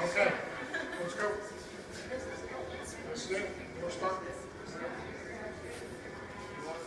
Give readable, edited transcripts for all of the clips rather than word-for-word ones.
Okay, let's go. That's it. We'll start. You want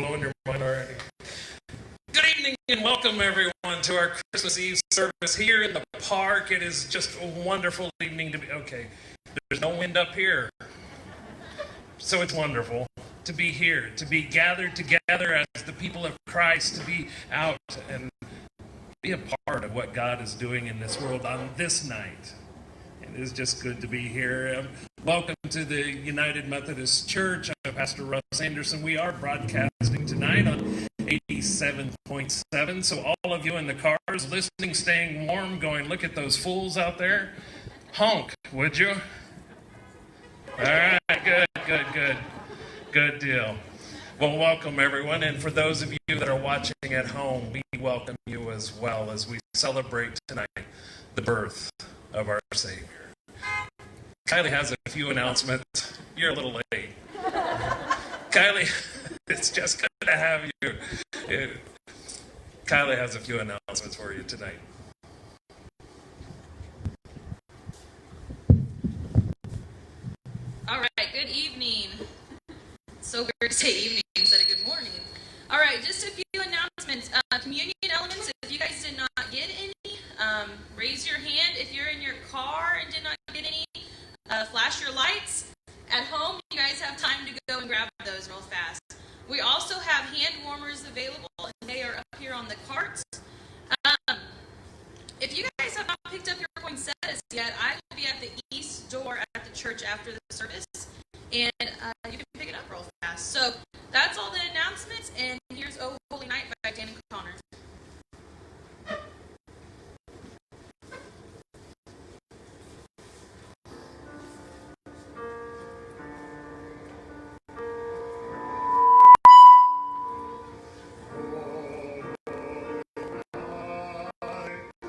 blowing your mind already. Good evening and welcome everyone to our Christmas Eve service here in the park. It is just a wonderful evening to be. Okay, there's no wind up here, so it's wonderful to be here, to be gathered together as the people of Christ, to be out and be a part of what God is doing in this world on this night. It is just good to be here. Welcome to the United Methodist Church. I'm Pastor Russ Anderson. We are broadcasting tonight on 87.7. So all of you in the cars listening, staying warm, going, look at those fools out there. Honk, would you? All right, good. Good deal. Well, welcome everyone. And for those of you that are watching at home, we welcome you as well as we celebrate tonight the birth of our Savior. Kylie has a few announcements. You're a little late. Kylie, it's just good to have you. Kylie has a few announcements for you tonight. All right, good evening. So weird to say evening instead of good morning. All right, just a few announcements. Communion elements, if you guys did not get any, raise your hand. If you're in your car and did not get any, flash your lights. At home, you guys have time to go and grab those real fast. We also have hand warmers available, and they are up here on the carts. If you guys have not picked up your poinsettias yet, I will be at the east door at the church after the service, and you can pick it up real fast. So that's all the announcements, and here's Oh Holy Night by Dan and Connor.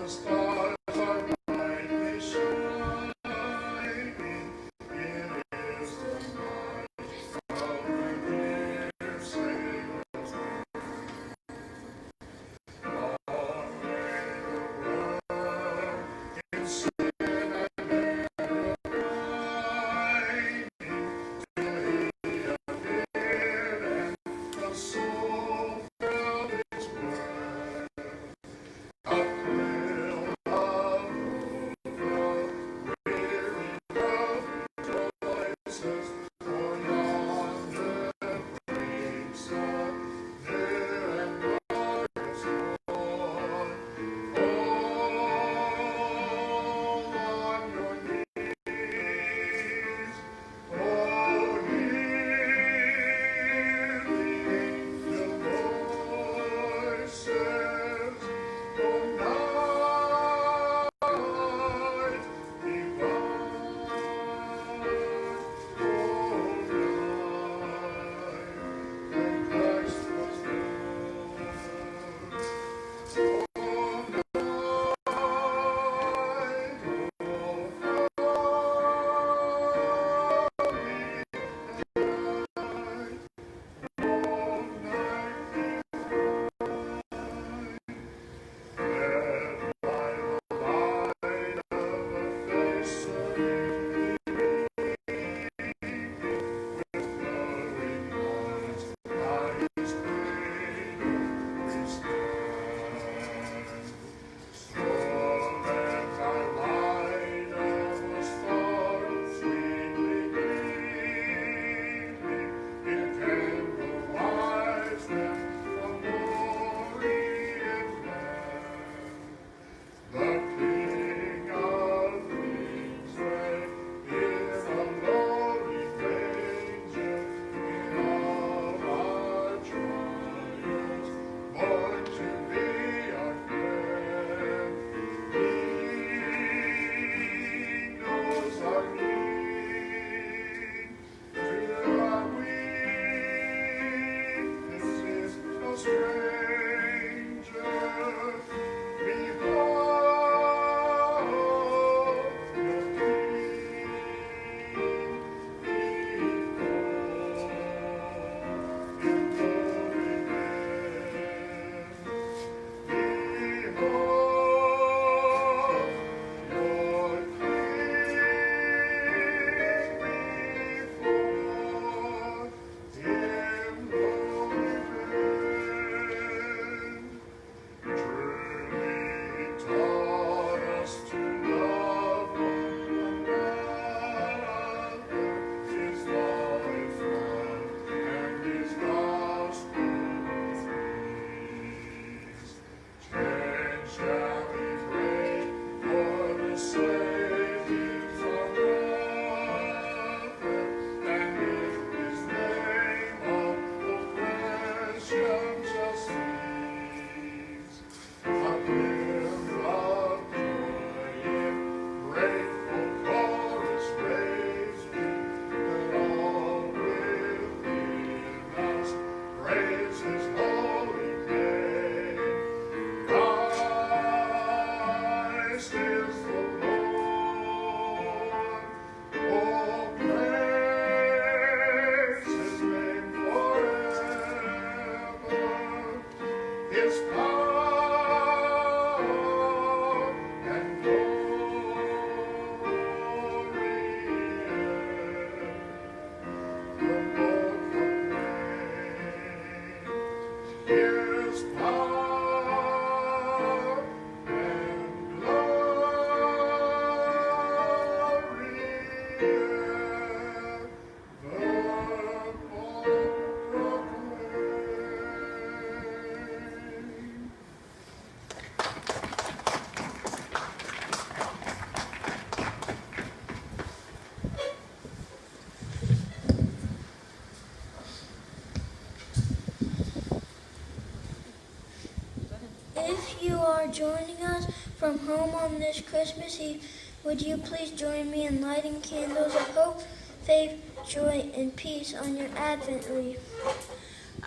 Is the night of the are joining us from home on this Christmas Eve, would you please join me in lighting candles of hope, faith, joy, and peace on your Advent wreath?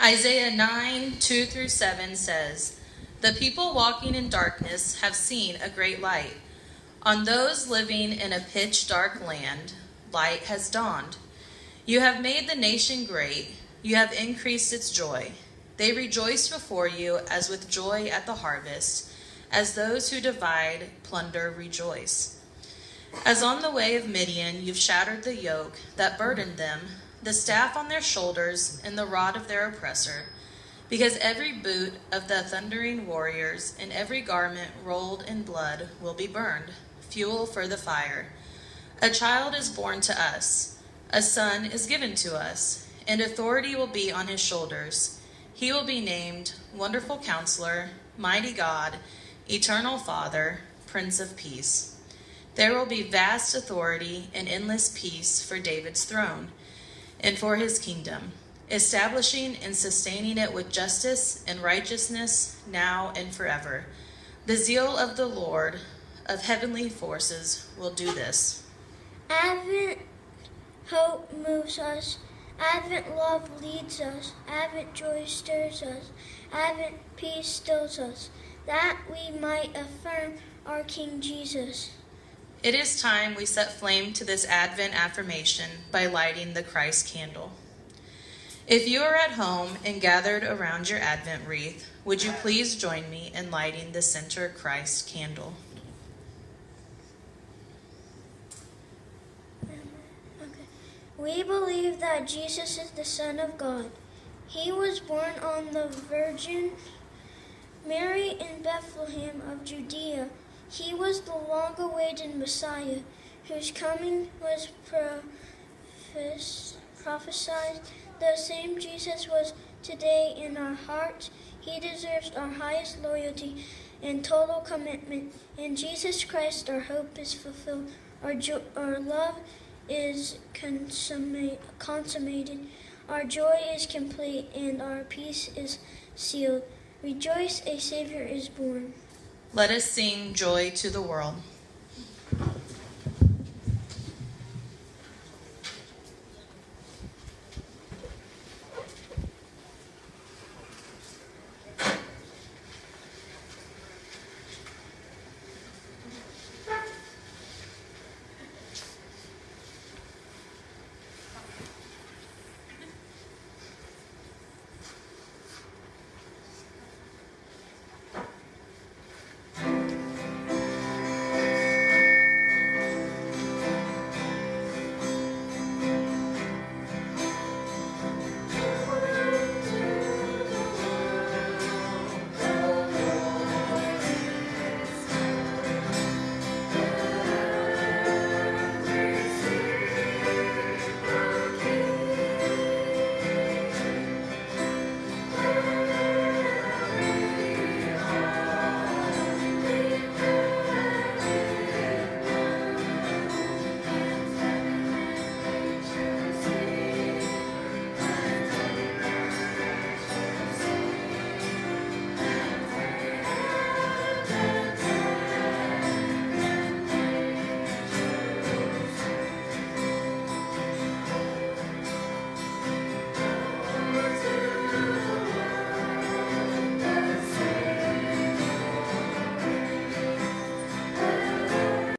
Isaiah 9:2-7 says, "The people walking in darkness have seen a great light. On those living in a pitch-dark land, light has dawned. You have made the nation great. You have increased its joy. They rejoice before you as with joy at the harvest, as those who divide plunder rejoice. As on the way of Midian you've shattered the yoke that burdened them, the staff on their shoulders and the rod of their oppressor, because every boot of the thundering warriors and every garment rolled in blood will be burned, fuel for the fire. A child is born to us, a son is given to us, and authority will be on his shoulders. He will be named Wonderful Counselor, Mighty God, Eternal Father, Prince of Peace. There will be vast authority and endless peace for David's throne and for his kingdom, establishing and sustaining it with justice and righteousness now and forever. The zeal of the Lord of heavenly forces will do this." Advent hope moves us. Advent love leads us. Advent joy stirs us. Advent peace stills us, that we might affirm our King Jesus. It is time we set flame to this Advent affirmation by lighting the Christ candle. If you are at home and gathered around your Advent wreath, would you please join me in lighting the center Christ candle? We believe that Jesus is the Son of God. He was born on the Virgin Mary in Bethlehem of Judea. He was the long-awaited Messiah, whose coming was prophesied. The same Jesus was today in our hearts. He deserves our highest loyalty and total commitment. In Jesus Christ, our hope is fulfilled. Our love is consummated. Our joy is complete, and our peace is sealed. Rejoice, a Savior is born. Let us sing Joy to the World.